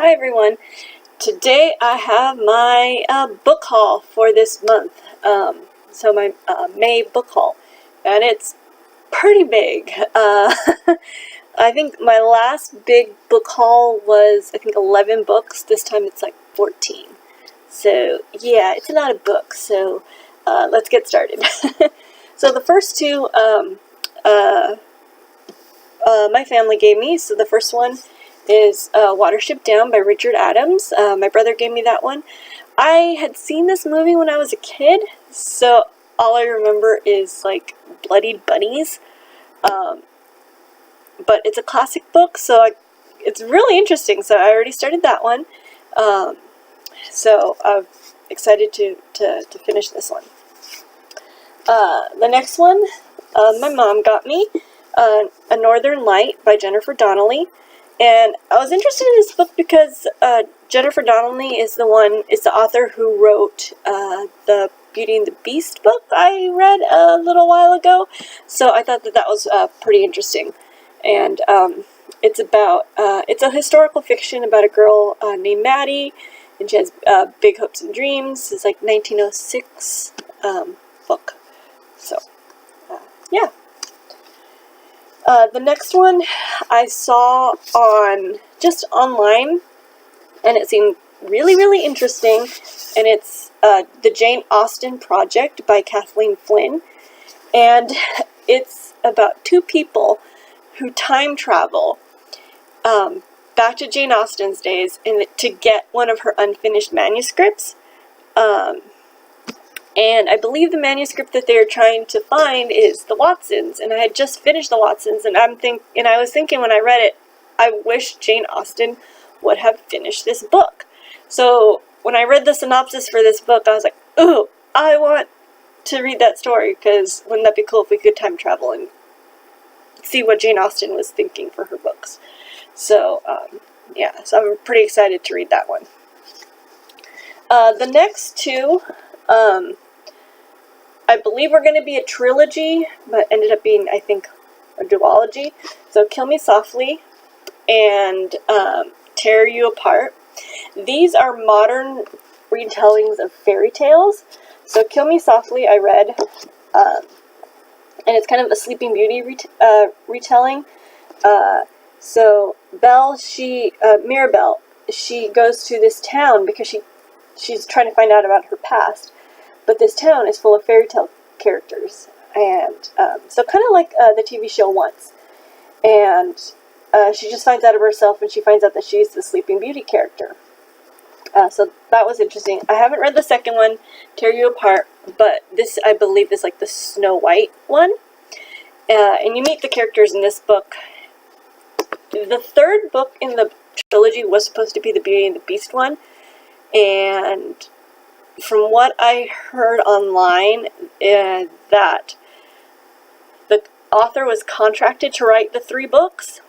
Hi everyone. Today I have my book haul for this month. So my May book haul, and it's pretty big. I think my last big book haul was 11 books. This time it's like 14. So yeah, it's a lot of books. So let's get started. So the first two my family gave me. So the first one is Watership Down by Richard Adams. My brother gave me that one. I had seen this movie when I was a kid, so all I remember is like bloodied bunnies. But it's a classic book, so it's really interesting. So I already started that one. So I'm excited to finish this one. The next one, my mom got me A Northern Light by Jennifer Donnelly. And I was interested in this book because Jennifer Donnelly is the author who wrote the Beauty and the Beast book I read a little while ago. So I thought that was pretty interesting. And it's a historical fiction about a girl named Maddie, and she has big hopes and dreams. It's like 1906 book. So, yeah. The next one I saw online, and it seemed really, really interesting, and it's The Jane Austen Project by Kathleen Flynn, and it's about two people who time travel back to Jane Austen's days to get one of her unfinished manuscripts. And I believe the manuscript that they're trying to find is the Watsons. And I had just finished the Watsons, and I was thinking when I read it, I wish Jane Austen would have finished this book. So when I read the synopsis for this book, I was like, ooh, I want to read that story, because wouldn't that be cool if we could time travel and see what Jane Austen was thinking for her books. So, yeah, so I'm pretty excited to read that one. The next two, I believe were going to be a trilogy, but ended up being, I think, a duology. So Kill Me Softly and Tear You Apart. These are modern retellings of fairy tales. So Kill Me Softly I read, and it's kind of a Sleeping Beauty retelling. So Belle, Mirabelle, she goes to this town because she's trying to find out about her past. But this town is full of fairy tale characters, and so kind of like the TV show Once. And she just finds out of herself, and she finds out that she's the Sleeping Beauty character. So that was interesting. I haven't read the second one, Tear You Apart, but this, I believe, is like the Snow White one. And you meet the characters in this book. The third book in the trilogy was supposed to be the Beauty and the Beast one, and from what I heard online, that the author was contracted to write the 3 books,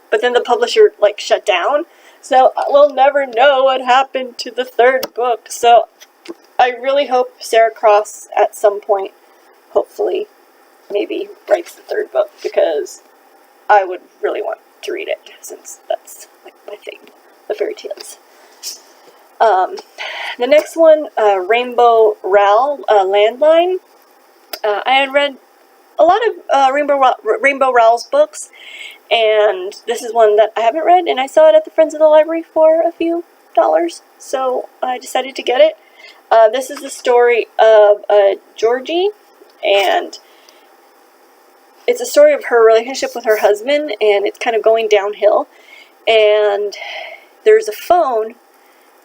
but then the publisher shut down. So we'll never know what happened to the 3rd book. So I really hope Sarah Cross at some point, hopefully, maybe writes the 3rd book, because I would really want to read it, since that's like my thing, the fairy tales. The next one, Rainbow Rowell, Landline. I had read a lot of Rainbow Rowell's books, and this is one that I haven't read, and I saw it at the Friends of the Library for a few dollars, so I decided to get it. This is the story of Georgie, and it's a story of her relationship with her husband, and it's kind of going downhill, and there's a phone.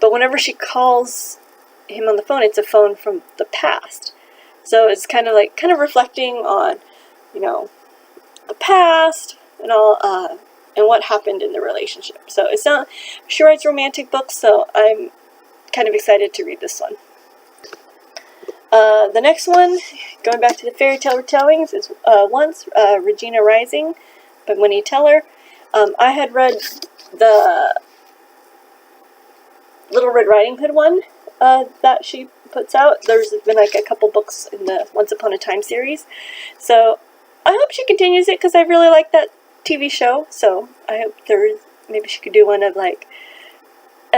But whenever she calls him on the phone, it's a phone from the past. So it's kind of reflecting on, the past and all, and what happened in the relationship. So she writes romantic books, so I'm kind of excited to read this one. The next one, going back to the fairy tale retellings, is Once, Regina Rising by Winnie Teller. I had read the Little Red Riding Hood one that she puts out. There's been a couple books in the Once Upon a Time series. So I hope she continues it, because I really like that TV show. So I hope maybe she could do one of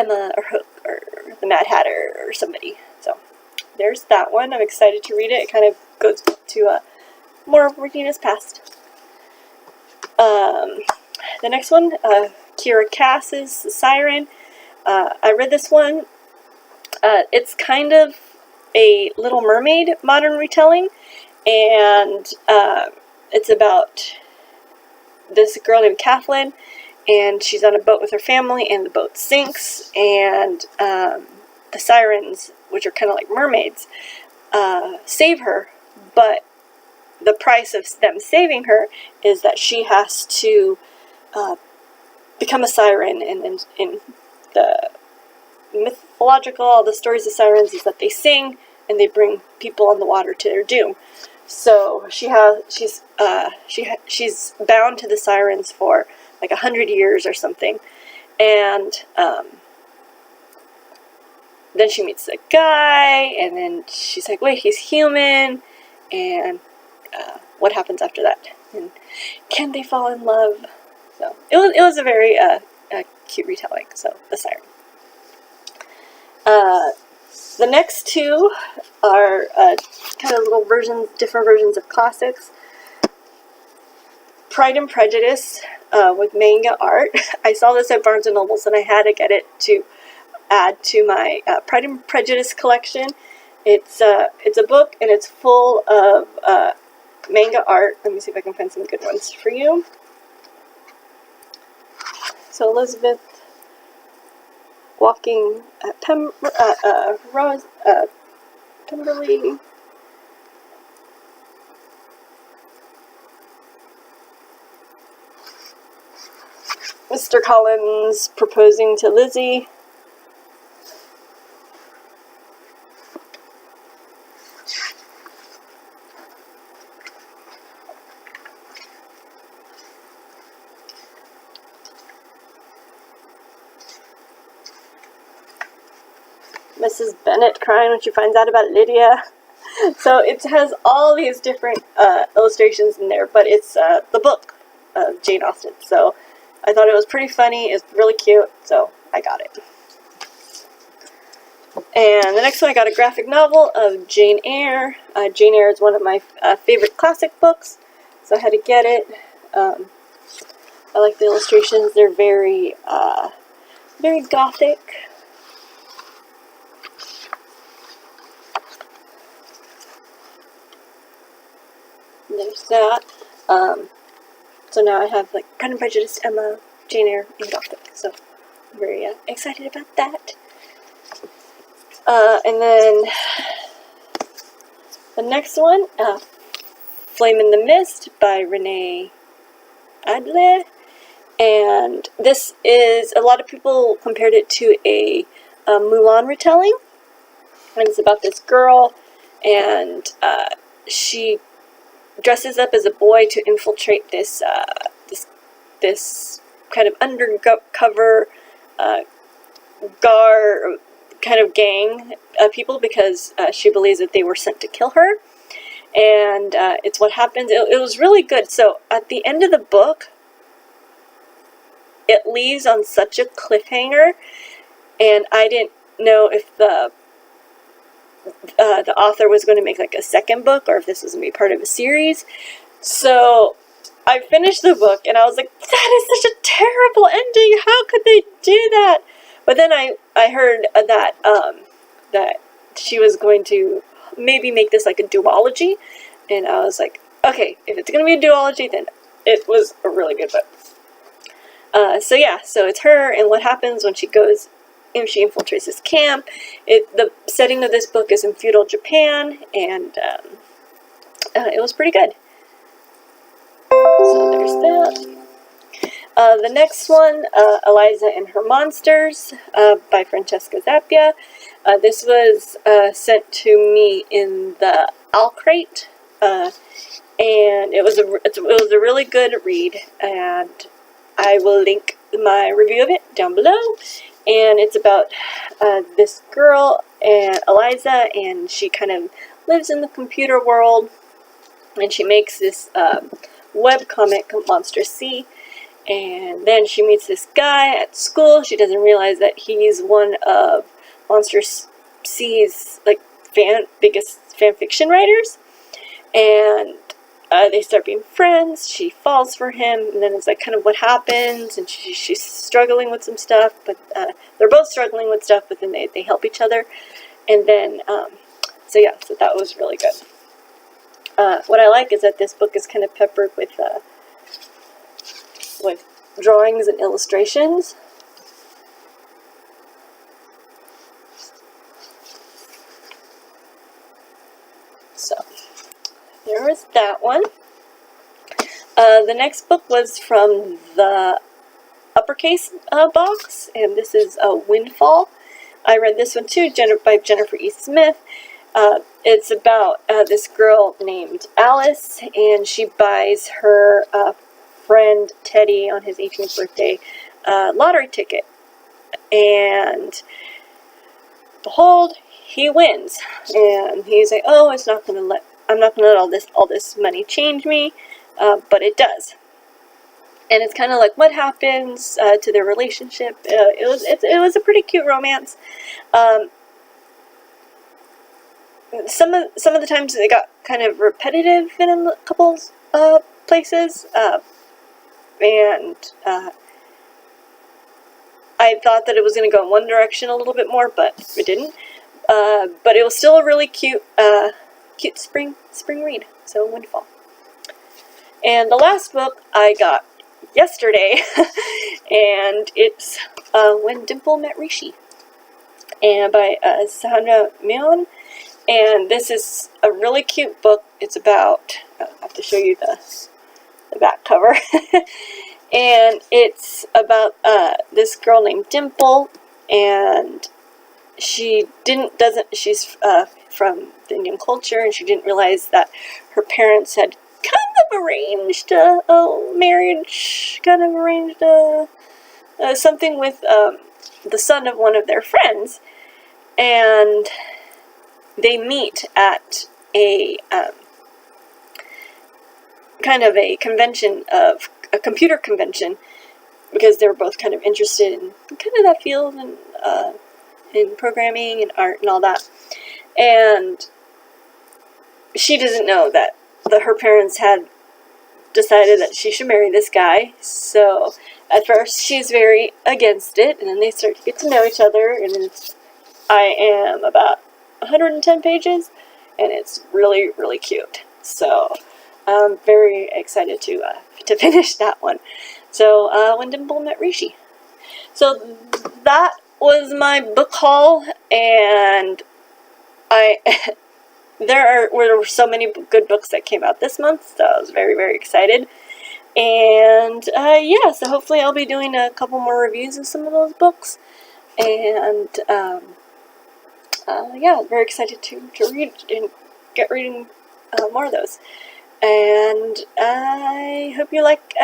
Emma or Hook or the Mad Hatter or somebody. So there's that one. I'm excited to read it. It kind of goes to more of Regina's past. The next one, Kira Cass's Siren. I read this one. It's kind of a Little Mermaid modern retelling, and it's about this girl named Kathleen, and she's on a boat with her family, and the boat sinks, and the sirens, which are kind of like mermaids, save her, but the price of them saving her is that she has to become a siren, and in the mythological, all the stories of sirens is that they sing and they bring people on the water to their doom. So she's bound to the sirens for like 100 years or something, and then she meets a guy, and then she's like, wait, he's human, and what happens after that? And can they fall in love? So it was a very cute retelling. So the Siren. The next two are kind of little different versions of classics. Pride and Prejudice with manga art. I saw this at Barnes & Noble's and I had to get it to add to my Pride and Prejudice collection. It's a book and it's full of manga art. Let me see if I can find some good ones for you. So Elizabeth walking at Pemberley. Mr. Collins proposing to Lizzie. Mrs. Bennet crying when she finds out about Lydia. So it has all these different illustrations in there, but it's the book of Jane Austen. So I thought it was pretty funny. It's really cute, so I got it. And the next one, I got a graphic novel of Jane Eyre. Jane Eyre is one of my favorite classic books, so I had to get it. I like the illustrations. They're very, very gothic. There's that. So now I have like Pride and Prejudice, Emma, Jane Eyre, and Gothic. So I'm very excited about that. And then the next one, Flame in the Mist by Renee Adler. And this is, a lot of people compared it to a Mulan retelling. And it's about this girl, and she dresses up as a boy to infiltrate this this kind of undercover kind of gang of people, because she believes that they were sent to kill her, and it's what happens. It was really good. So at the end of the book, it leaves on such a cliffhanger, and I didn't know if the author was going to make like a second book, or if this was going to be part of a series. So I finished the book and I was like, that is such a terrible ending. How could they do that? But then I heard that that she was going to maybe make this like a duology, and I was like, okay, if it's going to be a duology, then it was a really good book. So yeah, so it's her and what happens when she goes, if she infiltrates this camp. The setting of this book is in feudal Japan, and it was pretty good. So there's that. The next one, Eliza and Her Monsters by Francesca Zappia. This was sent to me in the Owl Crate, and it was a really good read, and I will link my review of it down below. And it's about this girl, and Eliza, and she kind of lives in the computer world, and she makes this web comic, Monster C, And then she meets this guy at school. She doesn't realize that he's one of Monster C's like biggest fan fiction writers. And they start being friends. She falls for him, and then it's like kind of what happens. And she's struggling with some stuff, but they're both struggling with stuff. But then they help each other. And then so that was really good. What I like is that this book is kind of peppered with drawings and illustrations. So there was that one. The next book was from the uppercase box, and this is Windfall. I read this one too, by Jennifer E. Smith. It's about this girl named Alice, and she buys her friend Teddy on his 18th birthday lottery ticket. And behold, he wins. And he's like, "Oh, I'm not gonna let all this money change me," but it does. And it's kind of like what happens to their relationship. It was a pretty cute romance. Some of the times they got kind of repetitive in a couple places, and I thought that it was going to go in one direction a little bit more, but it didn't. But it was still a really cute spring read. So Windfall. And the last book I got yesterday, and it's When Dimple Met Rishi, and by Sandra Mion. And this is a really cute book. It's about, I have to show you the back cover. And it's about this girl named Dimple, and she's from the Indian culture, and she didn't realize that her parents had kind of arranged a marriage, something with the son of one of their friends. And they meet at a kind of a convention, of a computer convention, because they were both kind of interested in kind of that field, and in programming and art and all that. And she doesn't know that her parents had decided that she should marry this guy. So at first she's very against it, and then they start to get to know each other, and I am about 110 pages, and it's really, really cute. So I'm very excited to finish that one. So When Dimple Met Rishi. So that was my book haul, and there were so many good books that came out this month, so I was very, very excited. And so hopefully I'll be doing a couple more reviews of some of those books. And very excited to read and get reading more of those. And I hope you like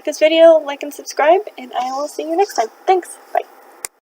this video, like and subscribe, and I will see you next time. Thanks. Bye.